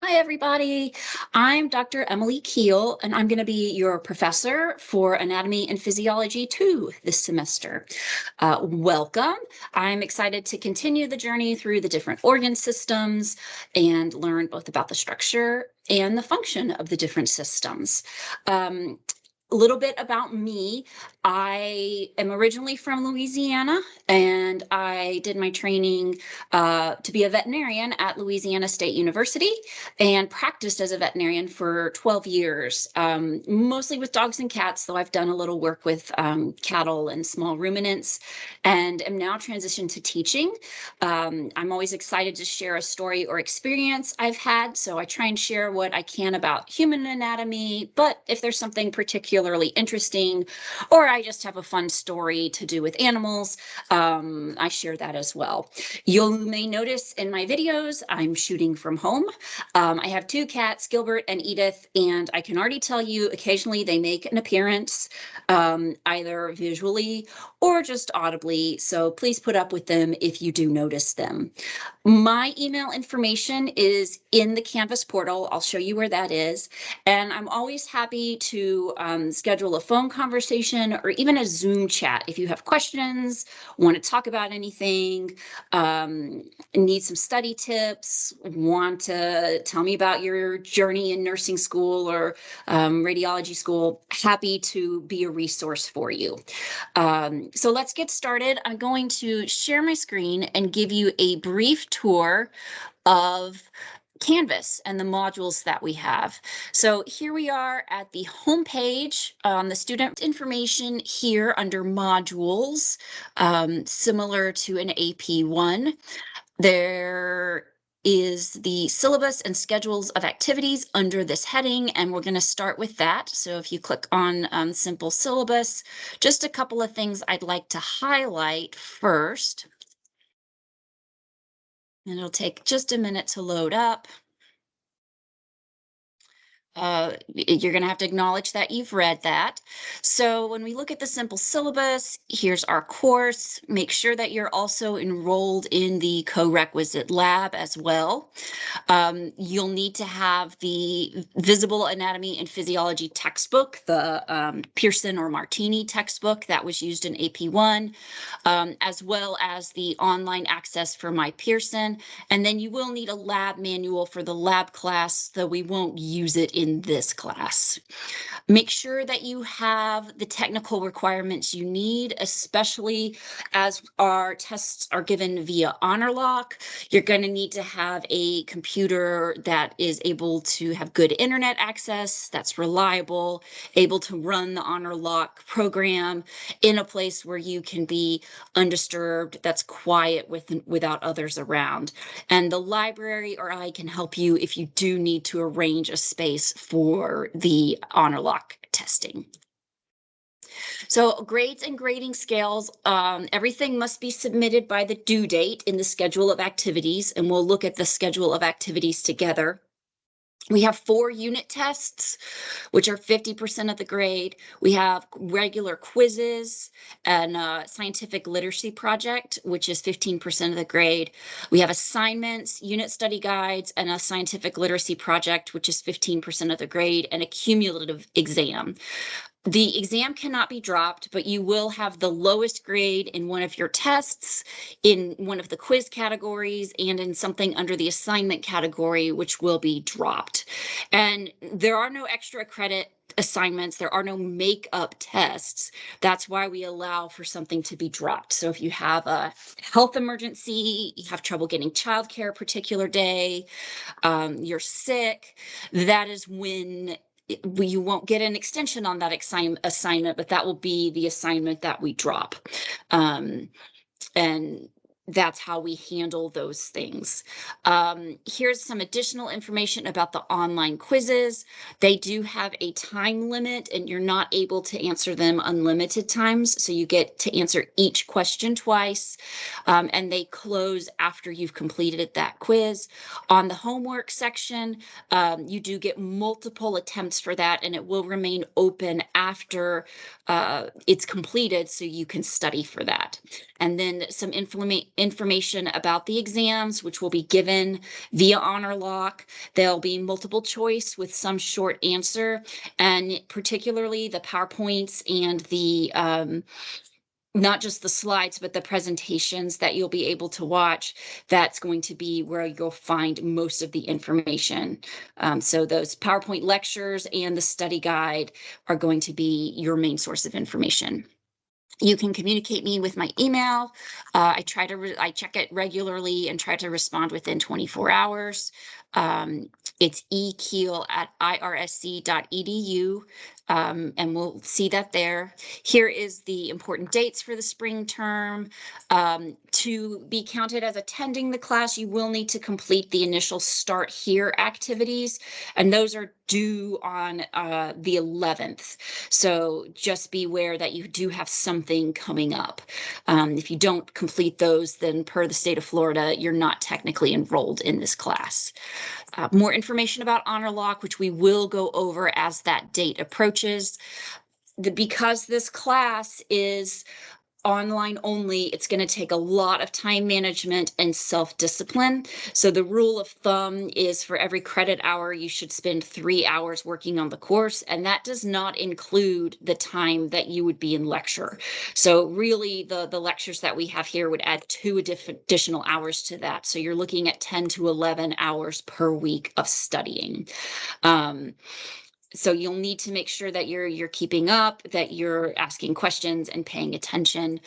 Hi, everybody. I'm Dr. Emily Keel, and I'm going to be your professor for Anatomy and Physiology 2 this semester. Welcome. I'm excited to continue the journey through the different organ systems and learn both about the structure and the function of the different systems. A little bit about me. I am originally from Louisiana, and I did my training to be a veterinarian at Louisiana State University and practiced as a veterinarian for 12 years, mostly with dogs and cats, though I've done a little work with cattle and small ruminants, and am now transitioned to teaching. I'm always excited to share a story or experience I've had, so I try and share what I can about human anatomy, but if there's something particularly interesting, or I just have a fun story to do with animals, I share that as well. You may notice in my videos, I'm shooting from home. I have two cats, Gilbert and Edith, and I can already tell you occasionally they make an appearance, either visually or just audibly, so please put up with them if you do notice them. My email information is in the Canvas portal. I'll show you where that is. And I'm always happy to schedule a phone conversation or even a Zoom chat if you have questions, want to talk about anything, need some study tips, want to tell me about your journey in nursing school or radiology school. Happy to be a resource for you. So let's get started. I'm going to share my screen and give you a brief tour of Canvas and the modules that we have. So here we are at the home page, the student information here under modules, similar to an AP1. There is the syllabus and schedules of activities under this heading, and we're going to start with that. So if you click on simple syllabus, just a couple of things I'd like to highlight first. And it'll take just a minute to load up. You're going to have to acknowledge that you've read that. So when we look at the simple syllabus, here's our course. Make sure that you're also enrolled in the co-requisite lab as well. You'll need to have the Visible Anatomy and Physiology textbook, the Pearson or Martini textbook that was used in AP1, as well as the online access for My Pearson. And then you will need a lab manual for the lab class, though we won't use it in this class. Make sure that you have the technical requirements you need, especially as our tests are given via HonorLock. You're going to need to have a computer that is able to have good internet access, that's reliable, able to run the HonorLock program in a place where you can be undisturbed, that's quiet without others around. And the library or I can help you if you do need to arrange a space for the HonorLock testing. So grades and grading scales, everything must be submitted by the due date in the schedule of activities, and we'll look at the schedule of activities together. We have 4 unit tests, which are 50% of the grade. We have regular quizzes and a scientific literacy project, which is 15% of the grade. We have assignments, unit study guides, and a scientific literacy project, which is 15% of the grade, and a cumulative exam. The exam cannot be dropped, but you will have the lowest grade in one of your tests, in one of the quiz categories, and in something under the assignment category, which will be dropped. And there are no extra credit assignments. There are no make-up tests. That's why we allow for something to be dropped. So if you have a health emergency, you have trouble getting childcare a particular day, you're sick, that is when you won't get an extension on that assignment, but that will be the assignment that we drop. And that's how we handle those things. Here's some additional information about the online quizzes. They do have a time limit, and you're not able to answer them unlimited times. So you get to answer each question twice, and they close after you've completed that quiz. On the homework section, you do get multiple attempts for that, and it will remain open after it's completed, so you can study for that. And then some information about the exams, which will be given via HonorLock. There'll be multiple choice with some short answer, and particularly the PowerPoints and the not just the slides, but the presentations that you'll be able to watch. That's going to be where you'll find most of the information. So those PowerPoint lectures and the study guide are going to be your main source of information. You can communicate me with my email. I check it regularly and try to respond within 24 hours. It's ekeel@irsc.edu. And we'll see that there. Here is the important dates for the spring term. To be counted as attending the class, you will need to complete the initial Start Here activities, and those are due on the 11th. So just beware that you do have something coming up. If you don't complete those, then per the state of Florida, you're not technically enrolled in this class. More information about HonorLock, which we will go over as that date approaches. Because this class is online only, it's going to take a lot of time management and self-discipline. So the rule of thumb is for every credit hour, you should spend 3 hours working on the course, and that does not include the time that you would be in lecture. So really, the lectures that we have here would add 2 additional hours to that. So you're looking at 10 to 11 hours per week of studying. So you'll need to make sure that you're keeping up, that you're asking questions and paying attention.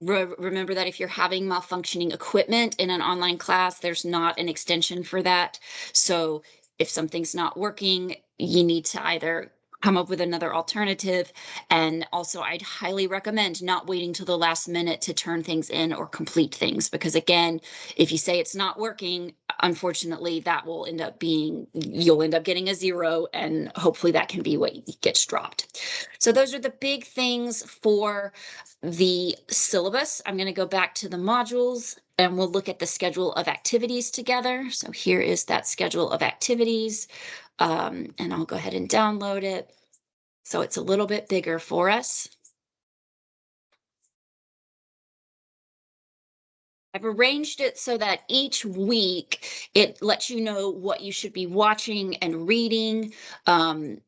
Remember that if you're having malfunctioning equipment in an online class, there's not an extension for that. So if something's not working, you need to either come up with another alternative. And also, I'd highly recommend not waiting till the last minute to turn things in or complete things, because again, if you say it's not working, unfortunately, that will end up being, you'll end up getting a 0, and hopefully that can be what gets dropped. So those are the big things for the syllabus. I'm going to go back to the modules and we'll look at the schedule of activities together. So here is that schedule of activities, and I'll go ahead and download it. So it's a little bit bigger for us. I've arranged it so that each week it lets you know what you should be watching and reading. And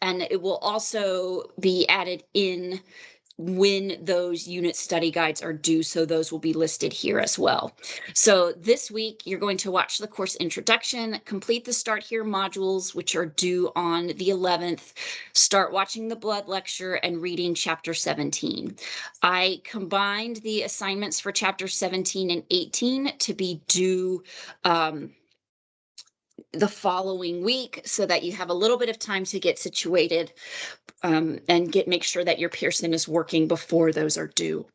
it will also be added in when those unit study guides are due. So those will be listed here as well. So this week, you're going to watch the course introduction, complete the Start Here modules, which are due on the 11th, start watching the blood lecture and reading chapter 17. I combined the assignments for chapter 17 and 18 to be due the following week so that you have a little bit of time to get situated and make sure that your Pearson is working before those are due.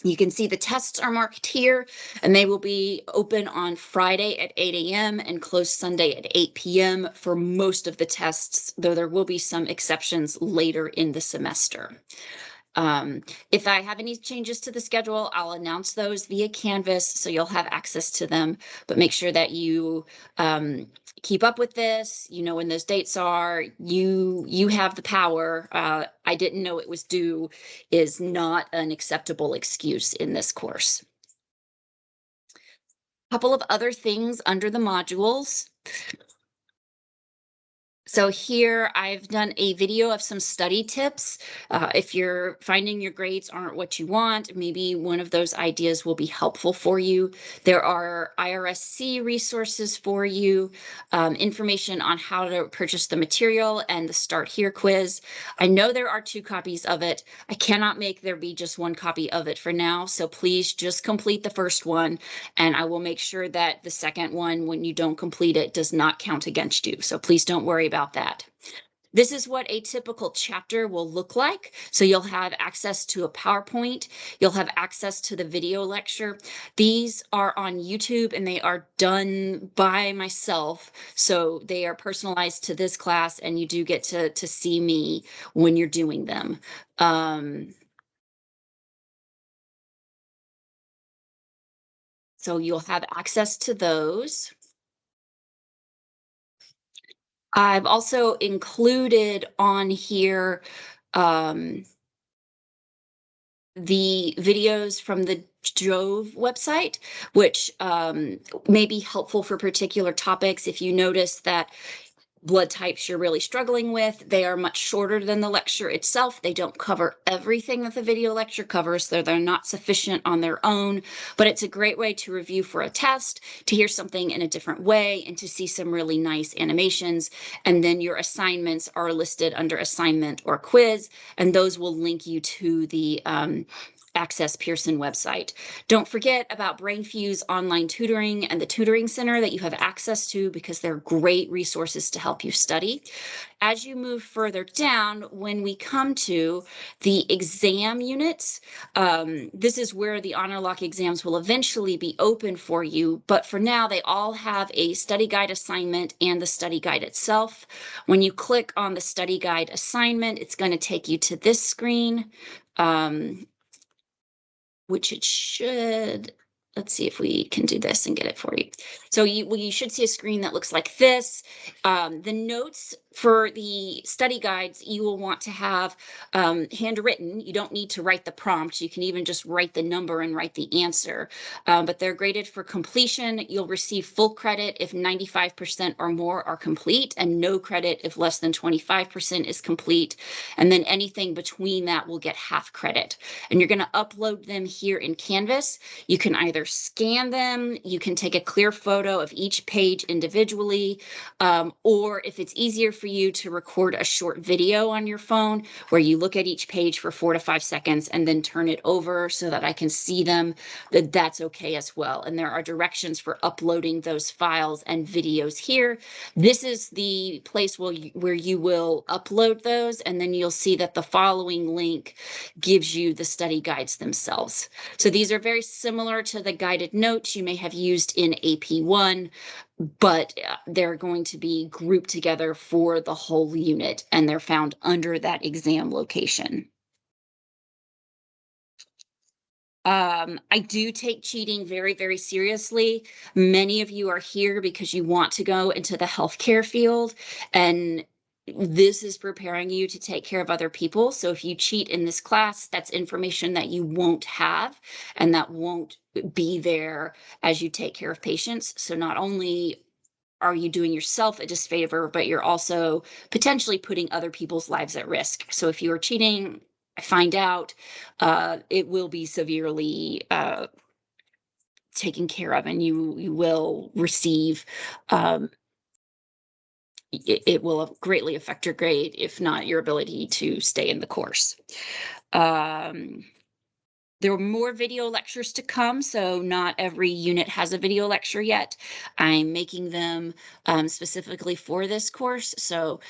You can see the tests are marked here, and they will be open on Friday at 8 a.m. and close Sunday at 8 p.m. for most of the tests, though there will be some exceptions later in the semester. If I have any changes to the schedule, I'll announce those via Canvas, so you'll have access to them, but make sure that you keep up with this, you know when those dates are, you have the power. I didn't know it was due is not an acceptable excuse in this course. A couple of other things under the modules. So here I've done a video of some study tips. If you're finding your grades aren't what you want, maybe one of those ideas will be helpful for you. There are IRSC resources for you, information on how to purchase the material and the Start Here quiz. I know there are 2 copies of it. I cannot make there be just 1 copy of it for now, so please just complete the first one, and I will make sure that the second one, when you don't complete it, does not count against you. So please don't worry about that. This is what a typical chapter will look like. So you'll have access to a PowerPoint. You'll have access to the video lecture. These are on YouTube and they are done by myself. So they are personalized to this class, and you do get to see me when you're doing them. So you'll have access to those. I've also included on here the videos from the Jove website, which may be helpful for particular topics. If you notice that blood types you're really struggling with, they are much shorter than the lecture itself. They don't cover everything that the video lecture covers, so they're not sufficient on their own, but it's a great way to review for a test, to hear something in a different way, and to see some really nice animations. And then your assignments are listed under assignment or quiz, and those will link you to the Access Pearson website. Don't forget about BrainFuse online tutoring and the tutoring center that you have access to, because they're great resources to help you study. As you move further down, when we come to the exam units, this is where the Honor Lock exams will eventually be open for you, but for now they all have a study guide assignment and the study guide itself. When you click on the study guide assignment, it's going to take you to this screen, which it should. Let's see if we can do this and get it for you. So you should see a screen that looks like this. The notes for the study guides you will want to have handwritten. You don't need to write the prompt. You can even just write the number and write the answer. But they're graded for completion. You'll receive full credit if 95% or more are complete, and no credit if less than 25% is complete. And then anything between that will get half credit. And you're going to upload them here in Canvas. You can either scan them, you can take a clear photo of each page individually, or if it's easier for you to record a short video on your phone where you look at each page for 4 to 5 seconds and then turn it over so that I can see them, that's okay as well. And there are directions for uploading those files and videos here. This is the place where you will upload those, and then you'll see that the following link gives you the study guides themselves. So these are very similar to the guided notes you may have used in AP1, but they're going to be grouped together for the whole unit, and they're found under that exam location. I do take cheating very, very seriously. Many of you are here because you want to go into the healthcare field, and this is preparing you to take care of other people. So if you cheat in this class, that's information that you won't have, and that won't be there as you take care of patients. So not only are you doing yourself a disfavor, but you're also potentially putting other people's lives at risk. So if you are cheating, I find out, it will be severely taken care of, and you will receive, it will greatly affect your grade, if not your ability to stay in the course. There are more video lectures to come, so not every unit has a video lecture yet. I'm making them specifically for this course, so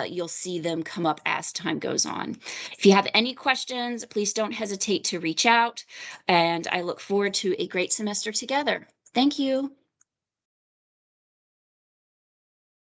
you'll see them come up as time goes on. If you have any questions, please don't hesitate to reach out, and I look forward to a great semester together. Thank you.